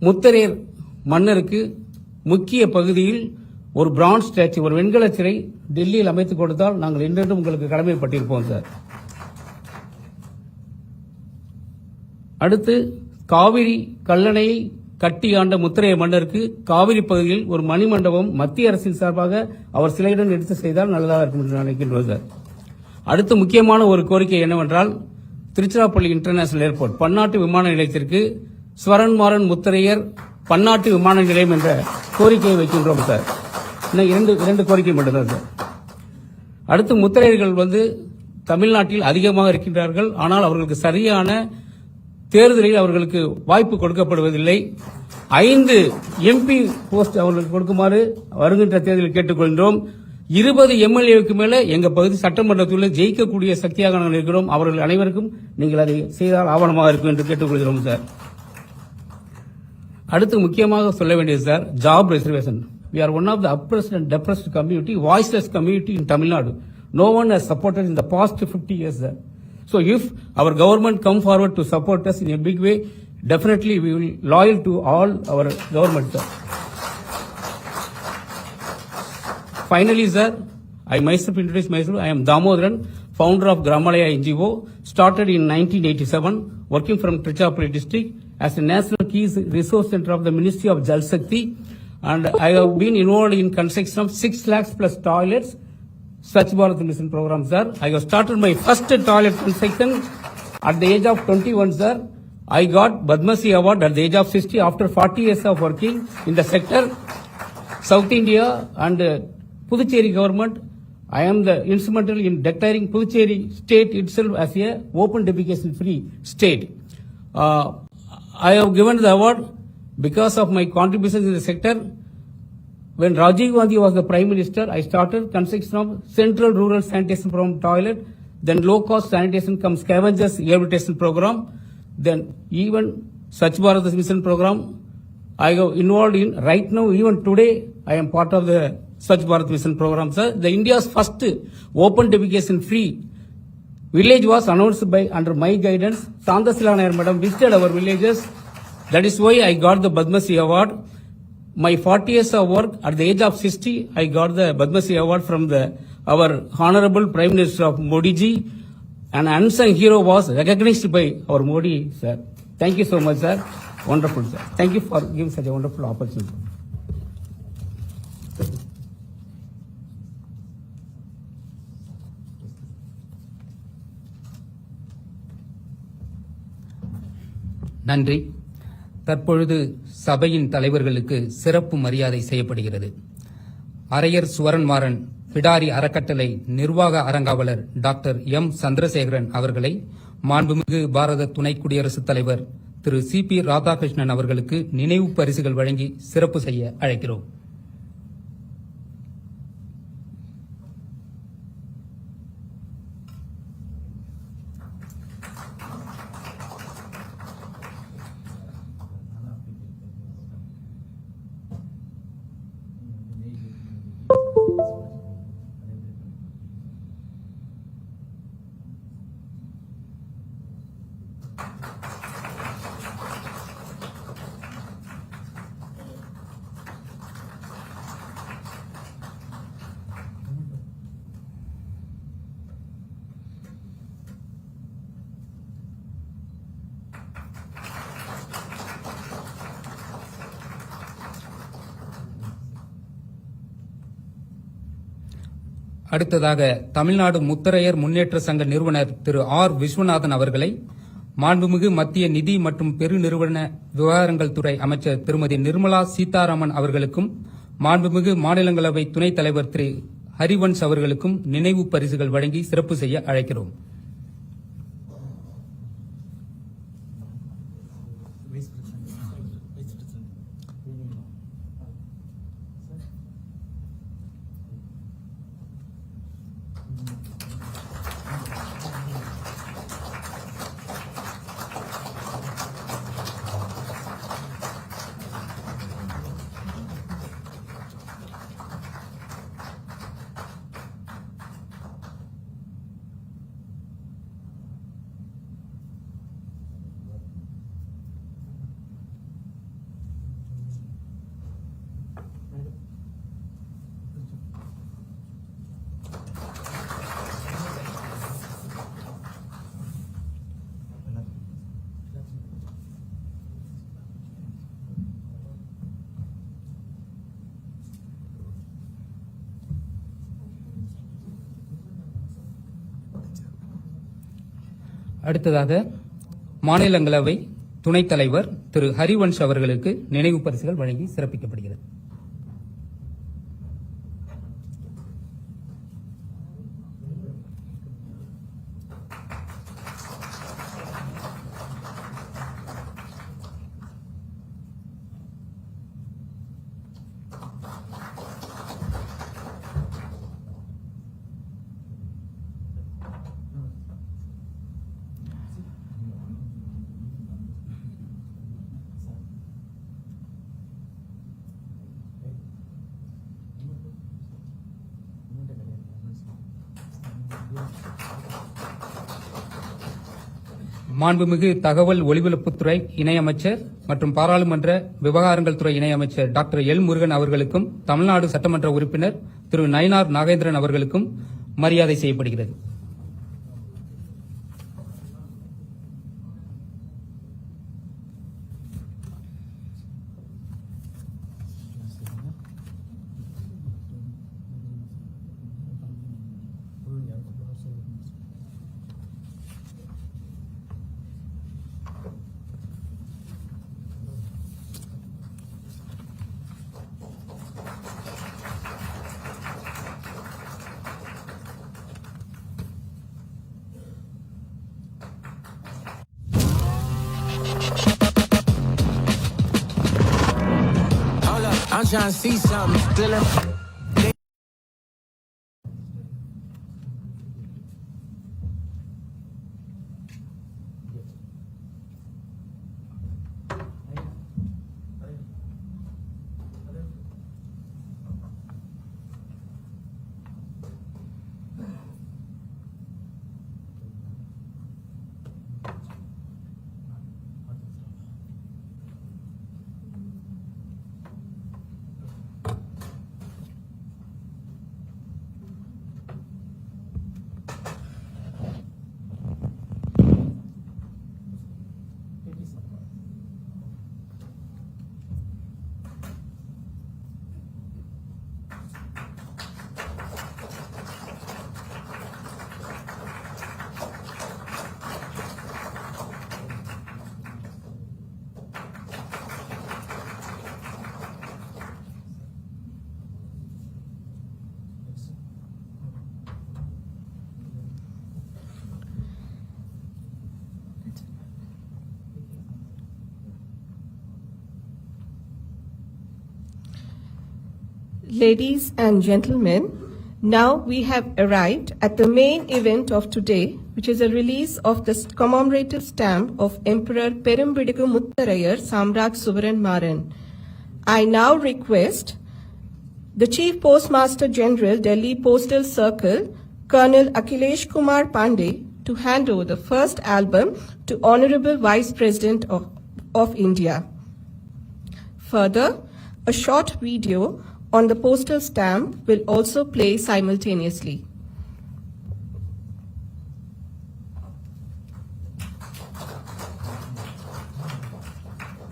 முத்தரையர் மன்னருக்கு முக்கிய பகுதியில் ஒரு பிரான்ஸ் ஸ்டாச்சு, ஒரு வெண்கல சிலை டெல்லியில் அமைத்துக் கொடுத்தால் நாங்கள் என்றென்றும் உங்களுக்கு கடமைப்பட்டிருப்போம் சார். அடுத்து, காவிரி கல்லணையை கட்டி ஆண்ட முத்தரைய மன்னருக்கு காவிரி பகுதியில் ஒரு மணிமண்டபம் மத்திய அரசின் சார்பாக அவர் சிலையுடன் எடுத்து செய்தால் நல்லதாக இருக்கும் என்று நினைக்கின்றோம் சார். அடுத்து முக்கியமான ஒரு கோரிக்கை என்னவென்றால், திருச்சிராப்பள்ளி இன்டர்நேஷனல் ஏர்போர்ட் பன்னாட்டு விமான நிலையத்திற்கு ஸ்வரன்மாறன் முத்தரையர் பன்னாட்டு விமான நிலையம் என்ற கோரிக்கையை வைக்கின்றோம் சார். இன்னும் இரண்டு கோரிக்கை மட்டும்தான் சார். அடுத்து, முத்தரையர்கள் தமிழ்நாட்டில் அதிகமாக இருக்கின்றார்கள். ஆனால் அவர்களுக்கு சரியான தேர்தலில் அவர்களுக்கு வாய்ப்பு கொடுக்கப்படுவதில்லை. 5 MP போஸ்ட் அவர்களுக்கு கொடுக்குமாறு வருகின்ற தேர்தலில் கேட்டுக்கொள்கிறோம். 20 MLAவுக்கு மேல எங்க பகுதி சட்டமன்றத்தில் ஜெயிக்கக்கூடிய சக்தியாக நாங்கள் இருக்கிறோம். அவர்கள் அனைவருக்கும் நீங்கள் அதை செய்தால் ஆவணமாக இருக்கும் என்று கேட்டுக்கொள்கிறோம் சார். அடுத்து முக்கியமாக சொல்ல வேண்டியது sir, job reservation. We are one of the oppressed and depressed community, voiceless community in Tamil Nadu. No one has supported in the past 50 years, sir. So if our government come forward to support us in a big way, definitely we will loyal to all our government, sir. Finally, sir, I myself introduce myself. I am Damodaran, founder of Gramalaya NGO, started in 1987, working from Trichapalli district as a national key resource center of the Ministry of Jal Shakti. And I have been involved in construction of 6 lakhs plus toilets, Swachh Bharat Mission program, sir. I have started my first toilet construction at the age of 21, sir. I got Padma Shri Award at the age of 60 after 40 years of working in the sector. South India and Puducherry government, I am the instrumental in declaring Puducherry state itself as a open defecation free state. I have given the award because of my contributions in the sector. When Rajiv Gandhi was the Prime Minister, I started construction of Central Rural Sanitation Program toilet, then low-cost sanitation cum scavengers rehabilitation program, then even Swachh Bharat Mission program. I have involved in, right now, even today, I am part of the Swachh Bharat Mission program, sir. The India's first open defecation free village was announced by, under my guidance. Sandasila Nair madam visited our villages. That is why I got the Padma Shri Award. My 40 years of work, at the age of 60, I got the Padma Shri Award from our Honorable Prime Minister of Modi ji. An unsung hero was recognized by our Modi, sir. Thank you so much, sir. Wonderful, sir. Thank you for giving such a wonderful opportunity. நன்றி. தற்பொழுது சபையின் தலைவர்களுக்கு சிறப்பு மரியாதை செய்யப்படுகிறது. அரையர் சுவரன்மாறன் பிடாரி அறக்கட்டளை நிர்வாக அரங்காவலர் doctor M Chandrasekaran அவர்களை மாண்புமிகு பாரத துணை குடியரசுத் தலைவர் திரு CP ராதாகிருஷ்ணன் அவர்களுக்கு நினைவு பரிசுகள் வழங்கி சிறப்பு செய்ய அழைக்கிறோம். அடுத்ததாக தமிழ்நாடு முத்தரையர் முன்னேற்ற சங்க நிறுவனர் திரு R. விஸ்வநாதன் அவர்களை மாண்புமிகு மத்திய நிதி மற்றும் பெருநிறுவன விவகாரங்கள் துறை அமைச்சர் திருமதி நிர்மலா சீதாராமன் அவர்களுக்கும் மாண்புமிகு மாநிலங்களவை துணைத் தலைவர் திரு ஹரிவன்ஸ் அவர்களுக்கும் நினைவு பரிசுகள் வழங்கி சிறப்பு செய்ய அழைக்கிறோம். அடுத்ததாக மாநிலங்களவை துணைத் தலைவர் திரு ஹரிவன்ஷ் அவர்களுக்கு நினைவு பரிசுகள் வழங்கி சிறப்பிக்கப்படுகிறது. மாண்புமிகு தகவல் ஒலிபரப்புத்துறை இணையமைச்சர் மற்றும் பாராளுமன்ற விவகாரங்கள் துறை இணையமைச்சர் டாக்டர் எல் முருகன் அவர்களுக்கும் தமிழ்நாடு சட்டமன்ற உறுப்பினர் திரு நயினார் நாகேந்திரன் அவர்களுக்கும் மரியாதை செய்யப்படுகிறது. I'm trying to see something. Feeling. Ladies and gentlemen, now we have arrived at the main event of today, which is a release of the commemorative stamp of Emperor Perumbidugu Muttarayar Samraj Suvaran Maran. I now request the Chief Postmaster General, Delhi Postal Circle, Colonel Akhilesh Kumar Pandey, to hand over the first album to Honorable Vice President of India. Further, a short video on the postal stamp will also play simultaneously.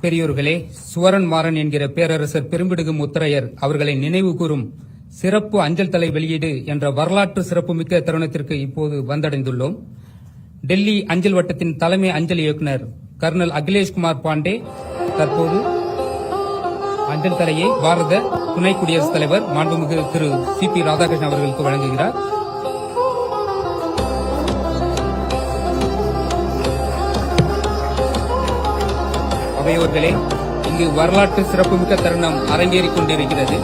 பெரியோர்களே, சுவரன் மாறன் என்கிற பேரரசர் பெரும்பிடுகு முத்தரையர் அவர்களை நினைவு கூறும் சிறப்பு அஞ்சல் தலை வெளியீடு என்ற வரலாற்று சிறப்புமிக்க தருணத்திற்கு இப்போது வந்தடைந்துள்ளோம். டெல்லி அஞ்சல் வட்டத்தின் தலைமை அஞ்சல் இயக்குநர் கர்னல் அகிலேஷ் குமார் பாண்டே தற்போது அஞ்சல் தலையை பாரத துணை குடியரசுத் தலைவர் மாண்புமிகு திரு சி.பி. ராதாகிருஷ்ணன் அவர்களுக்கு வழங்குகிறார். அவையோர்களே, இங்கு வரலாற்று சிறப்புமிக்க தருணம் அரங்கேறிக் கொண்டிருக்கிறது.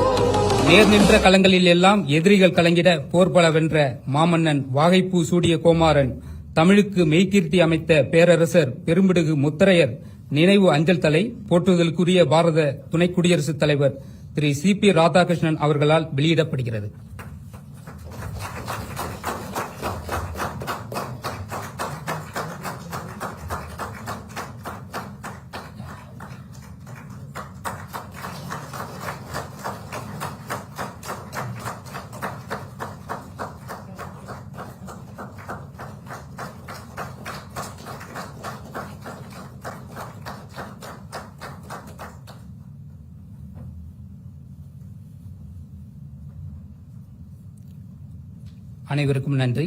நேர் நின்ற களங்களில் எல்லாம் எதிரிகள் கலங்கிட போர்பல வென்ற மாமன்னன் வாகைப்பூ சூடிய கோமாரன் தமிழுக்கு மெய்கீர்த்தி அமைத்த பேரரசர் பெரும்பிடுகு முத்தரையர் நினைவு அஞ்சல் தலை போற்றுதலுக்குரிய பாரத துணை குடியரசுத் தலைவர் திரு சி.பி. ராதாகிருஷ்ணன் அவர்களால் வெளியிடப்படுகிறது. அனைவருக்கும் நன்றி.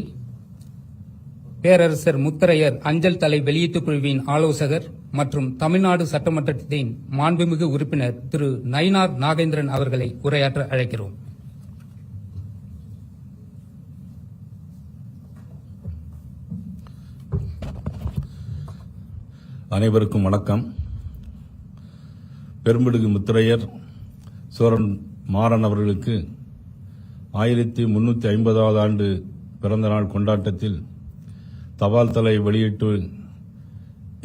பேரரசர் முத்தரையர் அஞ்சல் தலை வெளியீட்டுக் குழுவின் ஆலோசகர் மற்றும் தமிழ்நாடு சட்டமன்றத்தின் மாண்புமிகு உறுப்பினர் திரு நயினார் நாகேந்திரன் அவர்களை உரையாற்ற அழைக்கிறோம். அனைவருக்கும் வணக்கம். பெரும்பிடுகு முத்தரையர் சோரன் மாறன் அவர்களுக்கு 1350வது ஆண்டு பிறந்த நாள் கொண்டாட்டத்தில் தபால் தலை வெளியிட்டு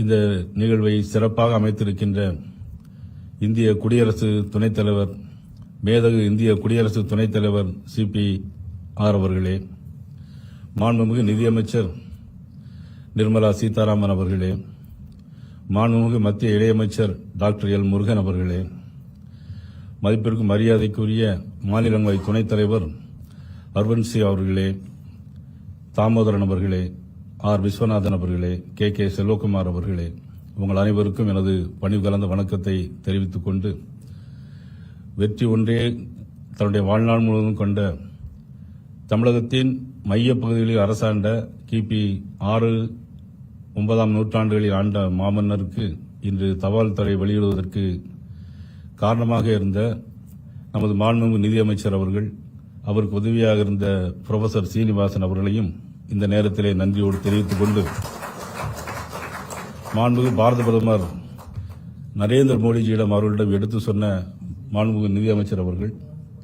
இந்த நிகழ்வை சிறப்பாக அமைத்திருக்கின்ற இந்திய குடியரசு துணைத் தலைவர், மேதகு இந்திய குடியரசு துணைத் தலைவர் CP-R அவர்களே, மாண்புமிகு நிதியமைச்சர் நிர்மலா சீதாராமன் அவர்களே, மாண்புமிகு மத்திய இணையமைச்சர் டாக்டர் எல் முருகன் அவர்களே, மதிப்பிற்கும் மரியாதைக்குரிய மாநிலங்களவை துணைத் தலைவர் அர்வன்சி அவர்களே, தாமோதரன் அவர்களே, ஆர் விஸ்வநாதன் அவர்களே, கே செல்வகுமார் அவர்களே, உங்கள் அனைவருக்கும் எனது பணிவு கலந்த வணக்கத்தை தெரிவித்துக் கொண்டு, வெற்றி ஒன்றே தன்னுடைய வாழ்நாள் முழுவதும் கொண்ட தமிழகத்தின் மையப்பகுதிகளில் அரசாண்ட கிபி 6-9ஆம் நூற்றாண்டுகளில் ஆண்ட மாமன்னருக்கு இன்று தபால் தலை வெளியிடுவதற்கு காரணமாக இருந்த நமது மாண்புமிகு நிதியமைச்சர் அவர்கள், அவருக்கு உதவியாக இருந்த புரொஃபசர் சீனிவாசன் அவர்களையும் இந்த நேரத்திலே நன்றியோடு தெரிவித்துக் கொண்டு, மாண்புமிகு பாரத பிரதமர் நரேந்திர மோடிஜியிடம் அவர்களிடம் எடுத்து சொன்ன மாண்புமிகு நிதியமைச்சர் அவர்கள்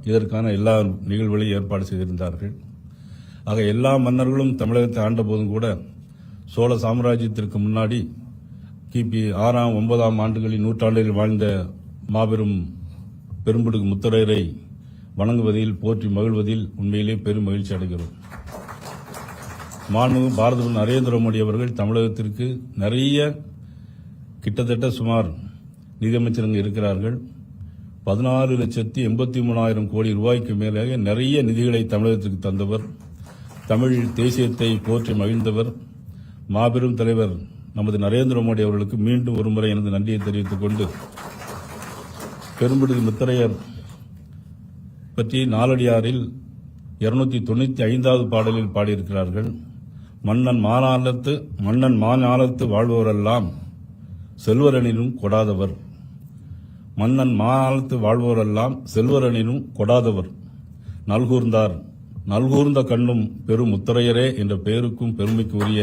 இதற்கான எல்லா நிகழ்வுகளையும் ஏற்பாடு செய்திருந்தார்கள். ஆக எல்லா மன்னர்களும் தமிழகத்தை ஆண்டபோதும் கூட சோழ சாம்ராஜ்யத்திற்கு முன்னாடி கிபி 6-9ஆம் ஆண்டுகளில் நூற்றாண்டில் வாழ்ந்த மாபெரும் பெரும்பிடுகு முத்தரையரை வணங்குவதில், போற்றி மகிழ்வதில் உண்மையிலே பெரும் மகிழ்ச்சி அடைகிறோம். மாண்புமிகு பாரத பிரதமர் நரேந்திர மோடி அவர்கள் தமிழகத்திற்கு நிறைய, கிட்டத்தட்ட சுமார் நிதியமைச்சர்கள் இருக்கிறார்கள், 14,83,000 கோடி ரூபாய்க்கு மேலாக நிறைய நிதிகளை தமிழகத்திற்கு தந்தவர், தமிழ் தேசியத்தை போற்றி மகிழ்ந்தவர், மாபெரும் தலைவர் நமது நரேந்திர மோடி அவர்களுக்கு மீண்டும் ஒருமுறை எனது நன்றியை தெரிவித்துக் கொண்டு, பெரும்பிடுகு முத்தரையர் பற்றி நாலடியாரில் 295வது பாடலில் பாடியிருக்கிறார்கள். மன்னன் மாநாளத்து வாழ்பவரெல்லாம் செல்வரனினும் கொடாதவர், மன்னன் மாநாளத்து வாழ்பவரெல்லாம் செல்வரனினும் கொடாதவர், நல்கூர்ந்த கண்ணும் பெரும் முத்தரையரே என்ற பெயருக்கும் பெருமைக்கு உரிய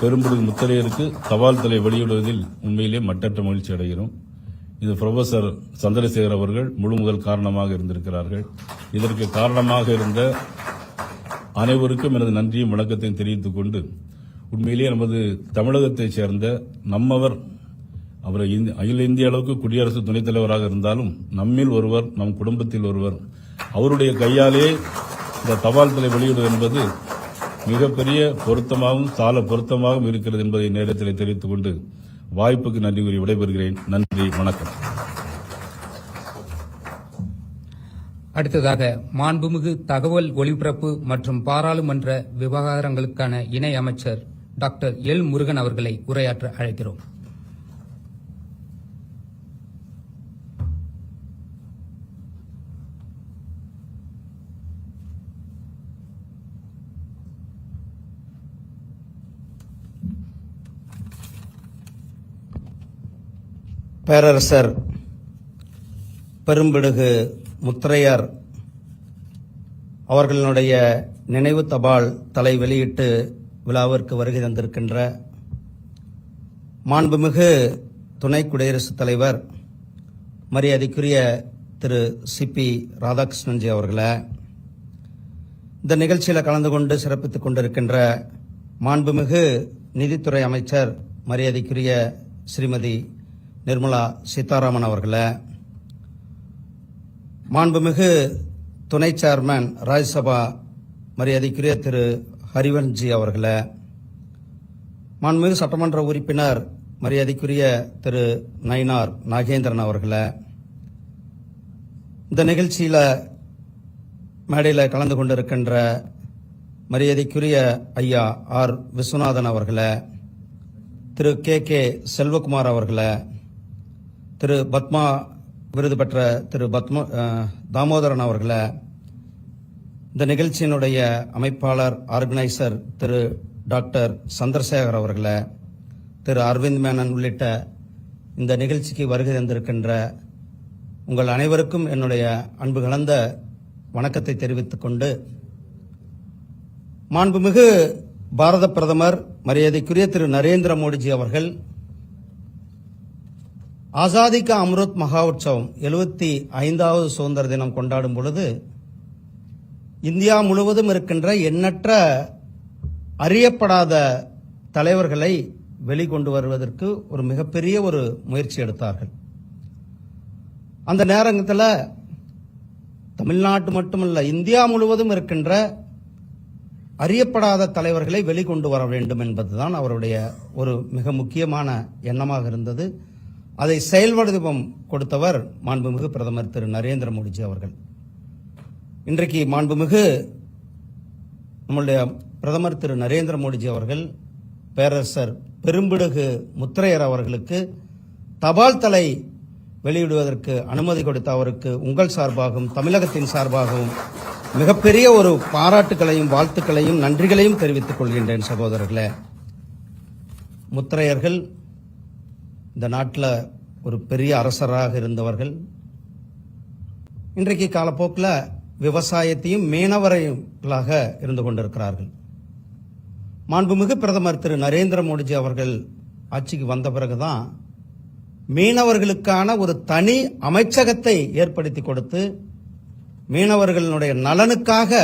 பெரும்பிடுகு முத்தரையருக்கு தபால் தலை வெளியிடுவதில் உண்மையிலே மட்டற்ற மகிழ்ச்சி அடைகிறோம். இது புரொஃபசர் சந்திரசேகர் அவர்கள் முழு முதல் காரணமாக இருந்திருக்கிறார்கள். இதற்கு காரணமாக இருந்த அனைவருக்கும் எனது நன்றியும் வணக்கத்தையும் தெரிவித்துக் கொண்டு, உண்மையிலேயே நமது தமிழகத்தைச் சேர்ந்த நம்மவர், அவர் அகில இந்திய அளவுக்கு குடியரசு துணைத் தலைவராக இருந்தாலும் நம்மில் ஒருவர், நம் குடும்பத்தில் ஒருவர், அவருடைய கையாலே இந்த தபால் தலை வெளியிடுவது என்பது மிகப்பெரிய பொருத்தமாகவும் சால பொருத்தமாகவும் இருக்கிறது என்பதை நேரத்தில் தெரிவித்துக் கொண்டு வாய்ப்புக்கு நன்றி கூறி விடைபெறுகிறேன். நன்றி, வணக்கம். அடுத்ததாக மாண்புமிகு தகவல் ஒலிபரப்பு மற்றும் பாராளுமன்ற விவகாரங்களுக்கான இணை அமைச்சர் டாக்டர் எல் முருகன் அவர்களை உரையாற்ற அழைக்கிறோம். பேரரசர் பெரும்பிடுகு முத்தரையர் அவர்களுடைய நினைவு தபால் தலை வெளியீட்டு விழாவிற்கு வருகை தந்திருக்கின்ற மாண்புமிகு துணை குடியரசுத் தலைவர் மரியாதைக்குரிய திரு CP ராதாகிருஷ்ணன்ஜி அவர்களே, இந்த நிகழ்ச்சியில் கலந்து கொண்டு சிறப்பித்துக் கொண்டிருக்கின்ற மாண்புமிகு நிதித்துறை அமைச்சர் மரியாதைக்குரிய ஸ்ரீமதி நிர்மலா சீதாராமன் அவர்களே, மாண்புமிகு துணை சேர்மன் ராஜ்யசபா மரியாதைக்குரிய திரு ஹரிவன்ஜி அவர்களே, மாண்புமிகு சட்டமன்ற உறுப்பினர் மரியாதைக்குரிய திரு நயினார் நாகேந்திரன் அவர்களே, இந்த நிகழ்ச்சியில் மேடையில் கலந்து கொண்டிருக்கின்ற மரியாதைக்குரிய ஐயா ஆர் விஸ்வநாதன் அவர்களே, திரு கே செல்வகுமார் அவர்களே, திரு பத்மா விருது பெற்ற திரு தாமோதரன் அவர்களே, இந்த நிகழ்ச்சியினுடைய அமைப்பாளர் ஆர்கனைசர் திரு டாக்டர் சந்திரசேகர் அவர்களை, திரு அரவிந்த் மேனன் உள்ளிட்ட இந்த நிகழ்ச்சிக்கு வருகை தந்திருக்கின்ற உங்கள் அனைவருக்கும் என்னுடைய அன்பு கலந்த வணக்கத்தை தெரிவித்துக் கொண்டு, மாண்புமிகு பாரத பிரதமர் மரியாதைக்குரிய திரு நரேந்திர மோடிஜி அவர்கள் ஆசாதி கா அம்ருத் மகா உற்சவம் 75வது சுதந்திர தினம் கொண்டாடும் பொழுது இந்தியா முழுவதும் இருக்கின்ற எண்ணற்ற அறியப்படாத தலைவர்களை வெளிக்கொண்டு வருவதற்கு ஒரு மிகப்பெரிய ஒரு முயற்சி எடுத்தார்கள். அந்த நேரத்தில் தமிழ்நாட்டு மட்டுமல்ல, இந்தியா முழுவதும் இருக்கின்ற அறியப்படாத தலைவர்களை வெளிக்கொண்டு வர வேண்டும் என்பதுதான் அவருடைய ஒரு மிக முக்கியமான எண்ணமாக இருந்தது. அதை செயல்வடிவம் கொடுத்தவர் மாண்புமிகு பிரதமர் திரு நரேந்திர மோடிஜி அவர்கள். இன்றைக்கு மாண்புமிகு நம்முடைய பிரதமர் திரு நரேந்திர மோடிஜி அவர்கள் பேரரசர் பெரும்பிடுகு முத்தரையர் அவர்களுக்கு தபால் தலை வெளியிடுவதற்கு அனுமதி கொடுத்த அவருக்கு உங்கள் சார்பாகவும் தமிழகத்தின் சார்பாகவும் மிகப்பெரிய ஒரு பாராட்டுகளையும் வாழ்த்துக்களையும் நன்றிகளையும் தெரிவித்துக் கொள்கின்றேன். சகோதரர்களே, முத்தரையர்கள் இந்த நாட்டில் ஒரு பெரிய அரசராக இருந்தவர்கள். இன்றைக்கு காலப்போக்கில் விவசாயத்தையும் மீனவர்களாக இருந்து கொண்டிருக்கிறார்கள். மாண்புமிகு பிரதமர் திரு நரேந்திர மோடிஜி அவர்கள் ஆட்சிக்கு வந்த பிறகுதான் மீனவர்களுக்கான ஒரு தனி அமைச்சகத்தை ஏற்படுத்தி கொடுத்து மீனவர்களுடைய நலனுக்காக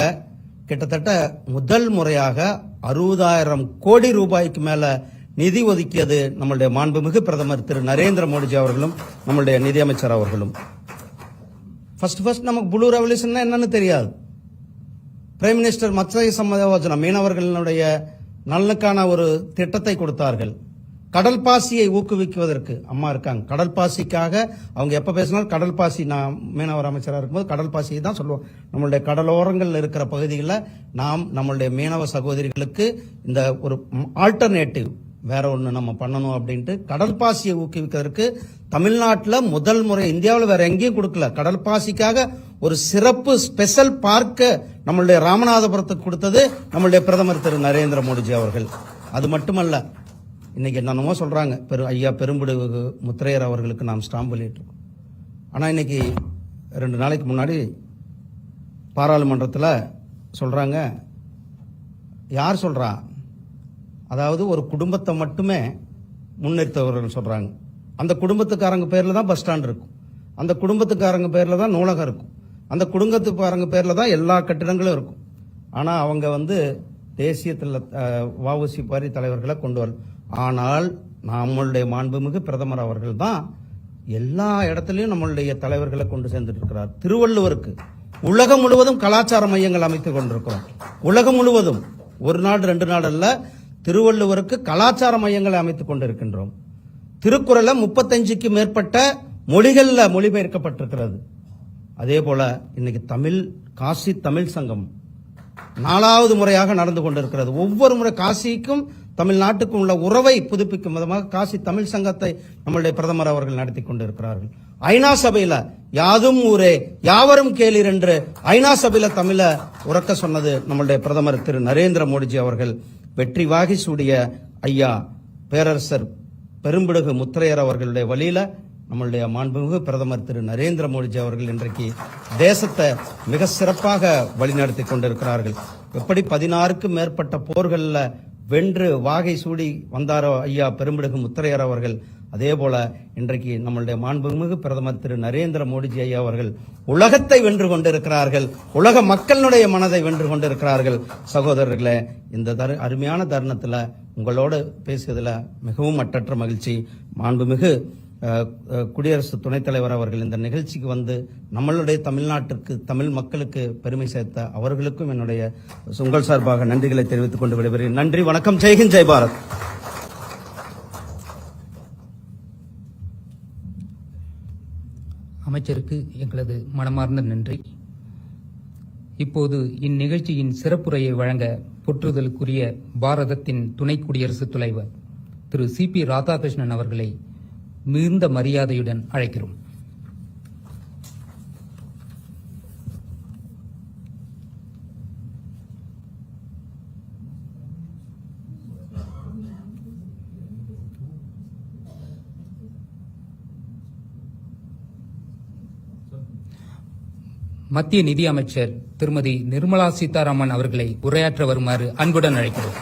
கிட்டத்தட்ட முதல் முறையாக 60,000 கோடி ரூபாய்க்கு மேல நிதி ஒதுக்கியது நம்முடைய மாண்புமிகு பிரதமர் திரு நரேந்திர மோடிஜி அவர்களும் நம்முடைய நிதியமைச்சர் அவர்களும். ஃபர்ஸ்ட் நமக்கு ப்ளூ ரெவல்யூஷன் என்னன்னு தெரியாது. பிரைம் மினிஸ்டர் மத்ஸ்ய சம்பத யோஜனா மீனவர்களுடைய நலனுக்கான ஒரு திட்டத்தை கொடுத்தார்கள். கடல் பாசியை ஊக்குவிக்குவதற்கு அம்மா இருக்காங்க. கடல் பாசிக்காக அவங்க எப்ப பேசினாலும் கடல் பாசி, நான் மீனவர் அமைச்சராக இருக்கும்போது கடல் பாசியை தான் சொல்லுவோம். நம்மளுடைய கடலோரங்கள் இருக்கிற பகுதிகளில் நாம் நம்மளுடைய மீனவ சகோதரிகளுக்கு இந்த ஒரு ஆல்டர்னேட்டிவ் வேற ஒன்று நம்ம பண்ணணும் அப்படின்ட்டு கடல் பாசியை ஊக்குவிக்கிறதுக்கு தமிழ்நாட்டில் முதல் முறை, இந்தியாவில் வேற எங்கேயும் கொடுக்கல, கடல் பாசிக்காக ஒரு சிறப்பு ஸ்பெஷல் பார்க்க நம்மளுடைய ராமநாதபுரத்துக்கு கொடுத்தது நம்மளுடைய பிரதமர் திரு நரேந்திர மோடிஜி அவர்கள். அது மட்டுமல்ல, இன்னைக்கு என்னென்னமோ சொல்றாங்க, ஐயா பெரும்பிடுகு முத்தரையர் அவர்களுக்கு நாம் ஸ்டாம்ப் வெளியிட்டிருக்கோம். ஆனால் இன்னைக்கு 2 நாளைக்கு முன்னாடி பாராளுமன்றத்தில் சொல்றாங்க, யார் சொல்றா, அதாவது ஒரு குடும்பத்தை மட்டுமே முன்னிறுத்தவர்கள் சொல்றாங்க. அந்த குடும்பத்துக்காரங்க பேர்ல தான் பஸ் ஸ்டாண்ட் இருக்கும், அந்த குடும்பத்துக்காரங்க பேர்ல தான் நூலகம் இருக்கும், அந்த குடும்பத்துக்காரங்க பேர்ல தான் எல்லா கட்டிடங்களும் இருக்கும். ஆனா அவங்க தேசியத்தில் வஉசி பாரி தலைவர்களை கொண்டு வர, ஆனால் நம்மளுடைய மாண்புமிகு பிரதமர் அவர்கள் தான் எல்லா இடத்துலையும் நம்மளுடைய தலைவர்களை கொண்டு சேர்ந்துட்டு இருக்கிறார். திருவள்ளுவருக்கு உலகம் முழுவதும் கலாச்சார மையங்கள் அமைத்துக் கொண்டிருக்கிறோம். உலகம் முழுவதும், ஒரு நாடு 2 நாடு அல்ல, திருவள்ளுவருக்கு கலாச்சார மையங்களை அமைத்துக் கொண்டிருக்கின்றோம். திருக்குறளை 35க்கும் மேற்பட்ட மொழிகள்ல மொழிபெயர்க்கப்பட்டிருக்கிறது. அதே போல இன்னைக்கு காசி தமிழ் சங்கம் 4வது முறையாக நடந்து கொண்டிருக்கிறது. ஒவ்வொரு முறை காசிக்கும் தமிழ்நாட்டுக்கும் உள்ள உறவை புதுப்பிக்கும் விதமாக காசி தமிழ் சங்கத்தை நம்மளுடைய பிரதமர் அவர்கள் நடத்தி கொண்டிருக்கிறார்கள். ஐநா சபையில யாதும் ஊரே யாவரும் கேளீர் என்று ஐநா சபையில தமிழ உறக்க சொன்னது நம்மளுடைய பிரதமர் திரு நரேந்திர மோடிஜி அவர்கள். வெற்றி வாகி சூடிய ஐயா பேரரசர் பெரும்பிடுகு முத்தரையர் அவர்களுடைய வழியில நம்மளுடைய மாண்புமிகு பிரதமர் திரு நரேந்திர மோடிஜி அவர்கள் இன்றைக்கு தேசத்தை மிக சிறப்பாக வழிநடத்தி கொண்டிருக்கிறார்கள். எப்படி 16க்கும் மேற்பட்ட போர்களில் வென்று வாகை சூடி வந்தாரோ ஐயா பெரும்பிடுகு முத்தரையர் அவர்கள், அதே போல இன்றைக்கு நம்மளுடைய மாண்புமிகு பிரதமர் திரு நரேந்திர மோடிஜி ஐயா அவர்கள் உலகத்தை வென்று கொண்டிருக்கிறார்கள், உலக மக்களுடைய மனதை வென்று கொண்டிருக்கிறார்கள். சகோதரர்களே, இந்த அருமையான தருணத்தில் உங்களோடு பேசியதில் மிகவும் மட்டற்ற மகிழ்ச்சி. மாண்புமிகு குடியரசு துணைத் தலைவர் அவர்கள் இந்த நிகழ்ச்சிக்கு வந்து நம்மளுடைய தமிழ்நாட்டிற்கு, தமிழ் மக்களுக்கு பெருமை சேர்த்த அவர்களுக்கும் என்னுடைய உங்கள் சார்பாக நன்றிகளை தெரிவித்துக் கொண்டு விடைபெறுகிறேன். நன்றி, வணக்கம். ஜெய்ஹிந்த், ஜெய் பாரத். அமைச்சருக்கு எங்களது மனமார்ந்த நன்றி. இப்போது இந்நிகழ்ச்சியின் சிறப்புரையை வழங்க போற்றுதலுக்குரிய பாரதத்தின் துணை குடியரசுத் தலைவர் திரு CP ராதாகிருஷ்ணன் அவர்களை மிகுந்த மரியாதையுடன் அழைக்கிறோம். மத்திய நிதி அமைச்சர் திருமதி நிர்மலா சீதாராமன் அவர்களை உரையாற்ற வருமாறு அன்புடன் அழைக்கிறோம்.